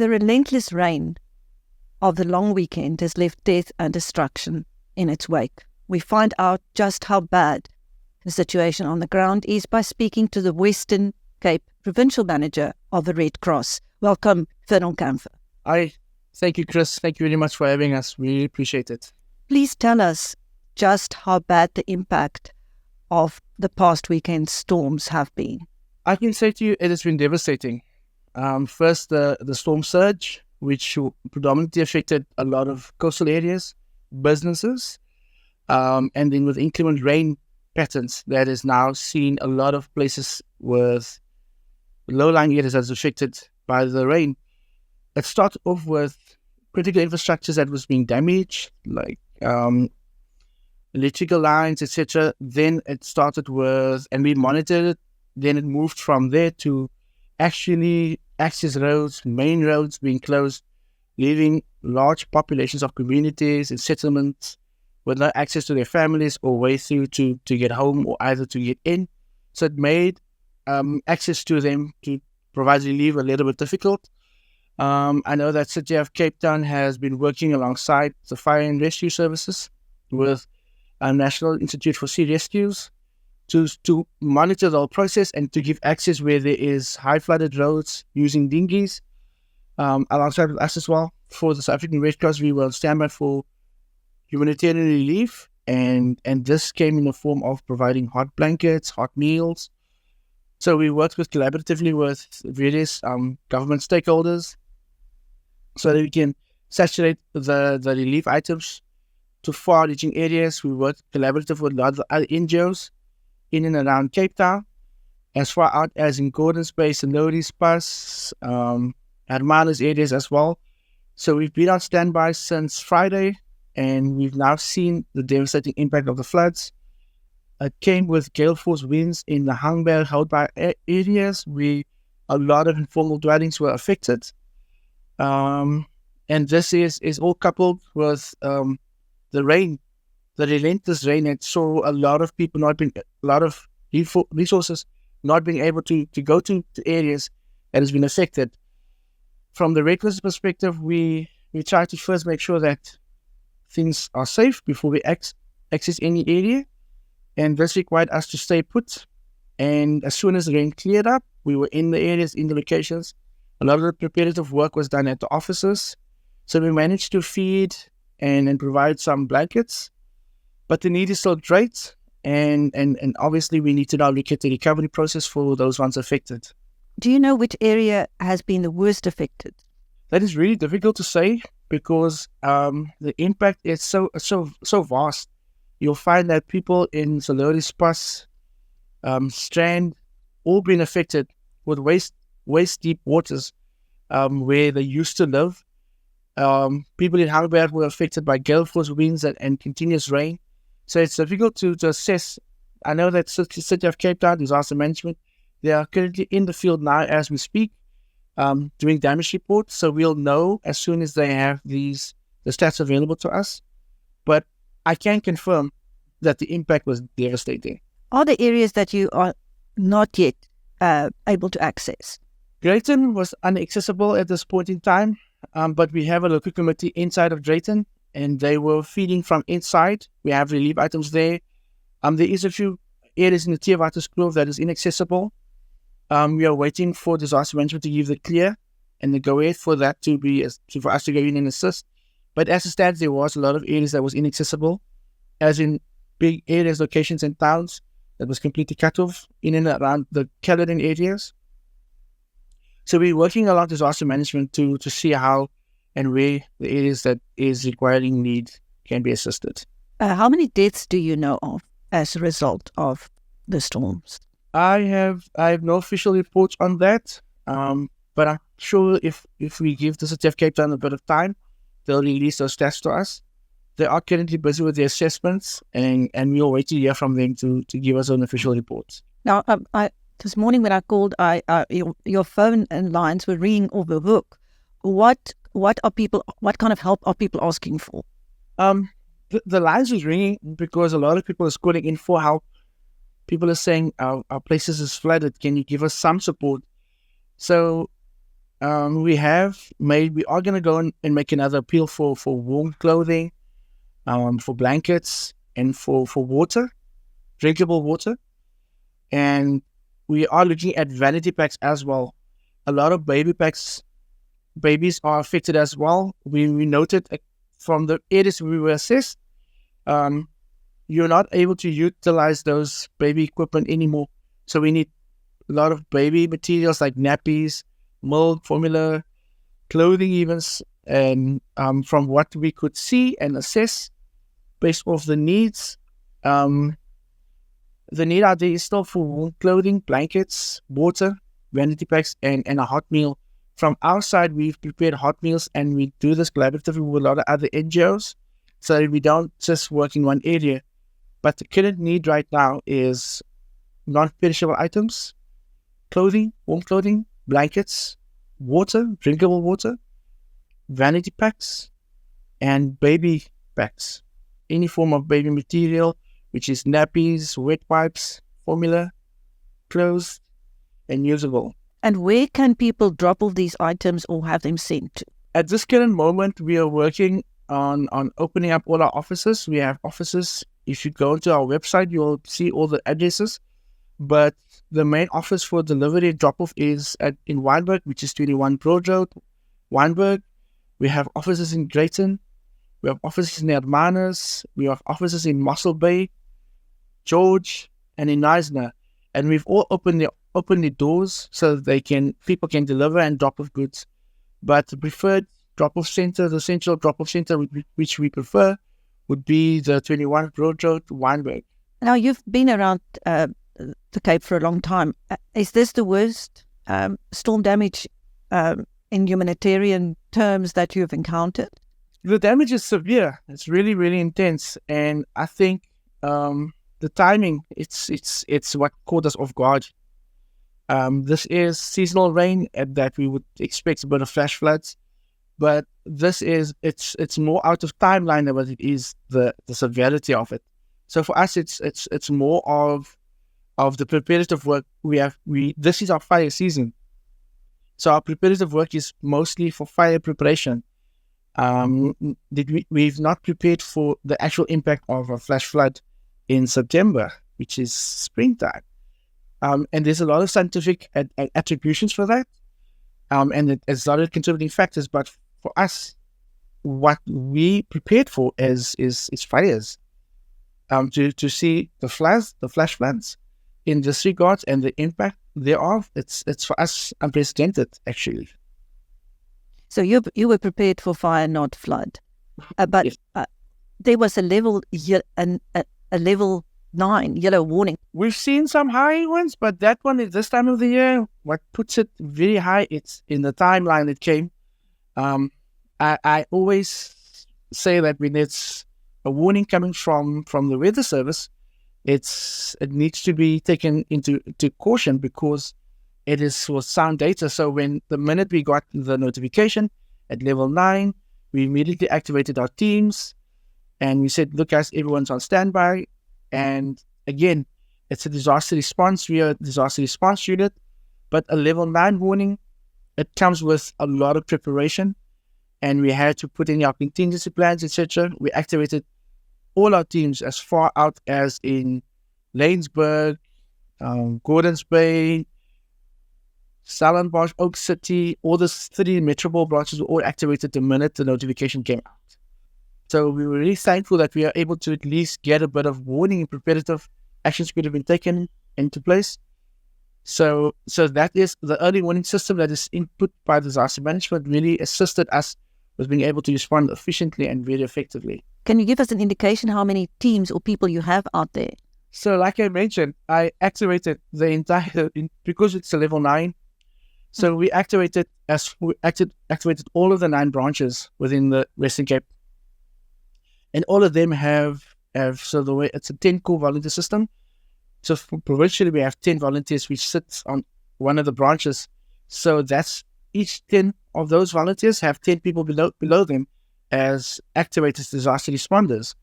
the relentless rain of the long weekend has left death and destruction in its wake. We find out just how bad the situation on the ground is by speaking to the Western Cape Provincial Manager of the Red Cross. Welcome, Fernel Campher. Hi. Thank you, Chris. Thank you very much for having us. We really appreciate it. Please tell us just how bad the impact of the past weekend's storms have been. I can say to you, it has been devastating. First, the storm surge, which predominantly affected a lot of coastal areas, businesses, and then with inclement rain patterns that is now seen a lot of places with low-lying areas that's affected by the rain. It started off with critical infrastructures that was being damaged, like electrical lines, etc. Then it started with, and we monitored it, then it moved from there to actually access roads, main roads being closed, leaving large populations of communities and settlements with no access to their families or way through to get home or either to get in. So it made access to them to provide relief a little bit difficult. I know that City of Cape Town has been working alongside the Fire and Rescue Services with a National Institute for Sea Rescues to monitor the whole process and to give access where there is high flooded roads using dinghies, alongside with us as well. For the South African Red Cross, we were on standby for humanitarian relief, and this came in the form of providing hot blankets, hot meals. So we worked collaboratively with various government stakeholders so that we can saturate the relief items to far-reaching areas. We worked collaboratively with a lot of other NGOs in and around Cape Town, as far out as in Gordons Bay, Sanoris Pass, Hermanus areas as well. So we've been on standby since Friday, and we've now seen the devastating impact of the floods. It came with gale force winds in the Hangberg, Houtbaai areas where a lot of informal dwellings were affected. And this is all coupled with the rain, the relentless rain that saw a lot of people a lot of resources not being able to go to areas that has been affected. From the Red Cross perspective, we try to first make sure that things are safe before we access any area. And this required us to stay put. And as soon as the rain cleared up, we were in the areas, in the locations. A lot of the preparative work was done at the offices. So we managed to feed and provide some blankets. But the need is still great. And obviously we need to now look at the recovery process for those ones affected. Do you know which area has been the worst affected? That is really difficult to say because the impact is so vast. You'll find that people in Sanoris Pass, Strand, all been affected with waist deep waters where they used to live. People in Hangberg were affected by gale force winds and continuous rain. So it's difficult to assess. I know that City of Cape Town, disaster management, they are currently in the field now as we speak, doing damage reports. So we'll know as soon as they have the stats available to us. But I can confirm that the impact was devastating. Are there areas that you are not yet able to access? Drayton was inaccessible at this point in time, but we have a local committee inside of Drayton, and they were feeding from inside. We have relief items there. There is a few areas in the Theewaterskloof that is inaccessible. We are waiting for disaster management to give the clear and the go-ahead for that for us to go in and assist. But as it stands, there was a lot of areas that was inaccessible, as in big areas, locations and towns that was completely cut off in and around the Caledon areas. So we're working along disaster management to see how and where the areas that is requiring need can be assisted. How many deaths do you know of as a result of the storms? I have no official reports on that, but I'm sure if we give the City of Cape Town a bit of time, they'll release those stats to us. They are currently busy with their assessments, and we'll wait to hear from them to give us an official report. Now, this morning when I called, your phone and lines were ringing off the hook. What kind of help are people asking for? The lines is ringing because a lot of people are calling in for help. People are saying our places is flooded. Can you give us some support? So we are going to go and make another appeal for warm clothing, for blankets, and for water, drinkable water. And we are looking at vanity packs as well. A lot of babies are affected as well. We noted from the areas we were assessed, you're not able to utilize those baby equipment anymore. So we need a lot of baby materials like nappies, milk, formula, clothing even. And from what we could see and assess based off the needs, the need out there is still for warm clothing, blankets, water, vanity packs, and a hot meal. From our side, we've prepared hot meals, and we do this collaboratively with a lot of other NGOs, so that we don't just work in one area. But the current need right now is non-perishable items, clothing, warm clothing, blankets, water, drinkable water, vanity packs, and baby packs. Any form of baby material, which is nappies, wet wipes, formula, clothes, and usable. And where can people drop all these items or have them sent to? At this current moment, we are working on opening up all our offices. We have offices. If you go to our website, you'll see all the addresses. But the main office for delivery and drop-off is in Wynberg, which is 21 Broad Road, Wynberg. We have offices in Drayton. We have offices in Hermanus. We have offices in Mossel Bay, George, and in Knysna. And we've all opened the doors so that people can deliver and drop off goods. But the preferred drop-off center, the central drop-off center which we prefer, would be the 21 Broad Road, Wynberg. Now, you've been around the Cape for a long time. Is this the worst storm damage in humanitarian terms that you've encountered? The damage is severe. It's really, really intense. And I think the timing, it's what caught us off guard. This is seasonal rain that we would expect a bit of flash floods, but it's more out of timeline than what it is the severity of it. So for us, it's more of the preparative work this is our fire season. So our preparative work is mostly for fire preparation. We've not prepared for the actual impact of a flash flood in September, which is springtime. And there's a lot of scientific attributions for that. And there's a lot of contributing factors. But for us, what we prepared for is fires. To see the flash floods in this regard and the impact thereof, it's for us unprecedented, actually. So you were prepared for fire, not flood. But yes. There was a level 9 yellow warning. We've seen some high ones, but that one is this time of the year. What puts it very high, it's in the timeline it came. I always say that when it's a warning coming from the weather service, it needs to be taken into caution because it is for sound data. So the minute we got the notification at level 9, we immediately activated our teams and we said, look guys, everyone's on standby. And again, it's a disaster response. We are a disaster response unit, but a level 9 warning, it comes with a lot of preparation, and we had to put in our contingency plans, etc. We activated all our teams as far out as in Lanesburg, Gordons Bay, Stellenbosch, Oak City. All the 3 Metropole branches were all activated the minute the notification came out. So we were really thankful that we are able to at least get a bit of warning and preparative actions could have been taken into place. So that is the early warning system that is input by disaster management really assisted us with being able to respond efficiently and very effectively. Can you give us an indication how many teams or people you have out there? So like I mentioned, I activated the entire, because it's a level 9, so we activated all of the 9 branches within the Western Cape. And all of them have so the way it's a 10 core volunteer system. So provincially we have 10 volunteers which sits on one of the branches. So that's each 10 of those volunteers have 10 people below them as activators, disaster responders.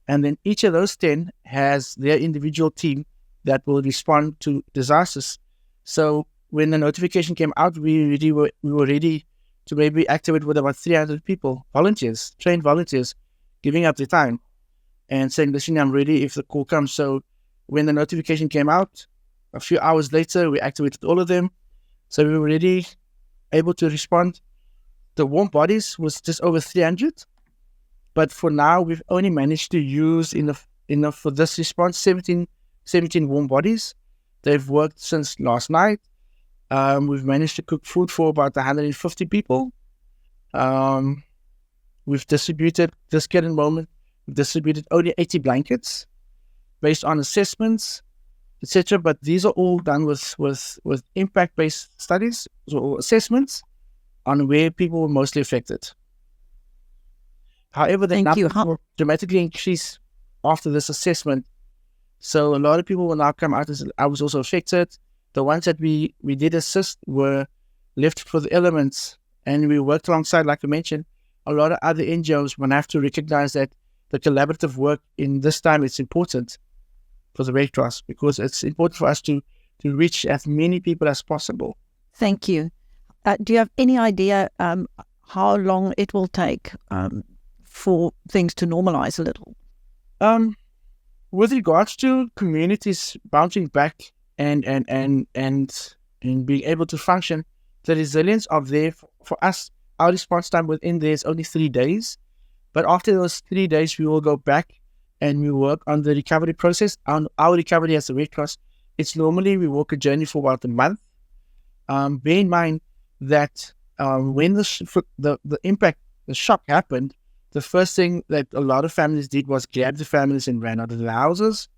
And then each of those 10 has their individual team that will respond to disasters. So when the notification came out, we were ready to maybe activate with about 300 people, volunteers, trained volunteers, giving up their time and saying, listen, I'm ready if the call comes. So when the notification came out, a few hours later, we activated all of them. So we were already able to respond. The warm bodies was just over 300. But for now, we've only managed to use for this response 17 warm bodies. They've worked since last night. We've managed to cook food for about 150 people. We've distributed, this current moment, we've distributed only 80 blankets based on assessments, etc. But these are all done with impact-based studies or assessments on where people were mostly affected. However, the numbers will dramatically increase after this assessment. So a lot of people will now come out as, I was also affected. The ones that we did assist were left for the elements, and we worked alongside, like I mentioned, a lot of other NGOs. One have to recognize that the collaborative work in this time is important for the Red Cross, because it's important for us to reach as many people as possible. Thank you. Do you have any idea how long it will take for things to normalize a little? With regards to communities bouncing back and being able to function, the resilience of there for us, our response time within there is only 3 days. But after those 3 days, we will go back and we work on the recovery process. On our recovery as a Red Cross, it's normally we walk a journey for about a month. Bear in mind that when the impact, the shock happened, the first thing that a lot of families did was grab the families and ran out of the houses.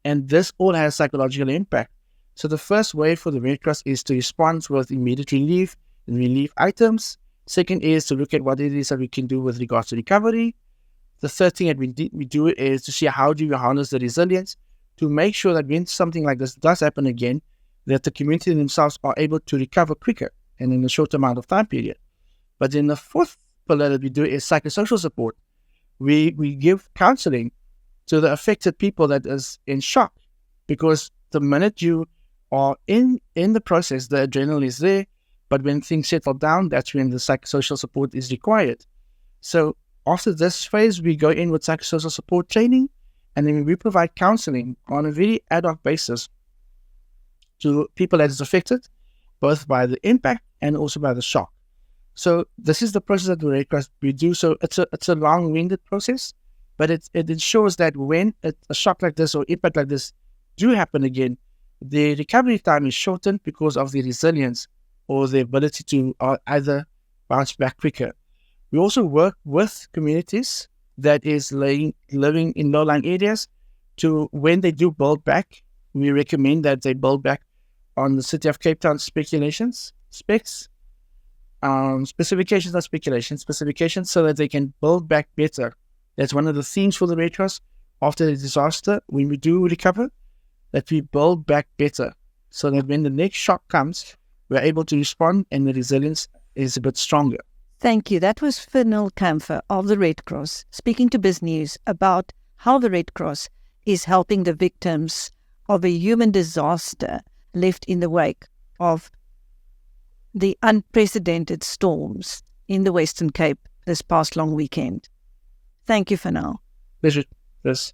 And this all has psychological impact. So the first way for the Red Cross is to respond with immediate relief and relief items. Second is to look at what it is that we can do with regards to recovery. The third thing that we do is to see how do we harness the resilience to make sure that when something like this does happen again, that the community themselves are able to recover quicker and in a short amount of time period. But then the fourth pillar that we do is psychosocial support. We give counseling to the affected people that is in shock, because the minute you are in the process, the adrenaline is there, but when things settle down, that's when the psychosocial support is required. So after this phase, we go in with psychosocial support training, and then we provide counseling on a very ad hoc basis to people that is affected, both by the impact and also by the shock. So this is the process that the Red Cross we do. So it's a long-winded process, but it ensures that when a shock like this or impact like this do happen again, the recovery time is shortened because of the resilience or the ability to either bounce back quicker. We also work with communities that is living in low-lying areas to, when they do build back, we recommend that they build back on the City of Cape Town specifications, not speculations, specifications, so that they can build back better. That's one of the themes for the Red Cross after the disaster. When we do recover, that we build back better, so that when the next shock comes, we're able to respond and the resilience is a bit stronger. Thank you. That was Fernel Campher of the Red Cross speaking to BizNews about how the Red Cross is helping the victims of a human disaster left in the wake of the unprecedented storms in the Western Cape this past long weekend. Thank you, Fernel. Pleasure. Yes.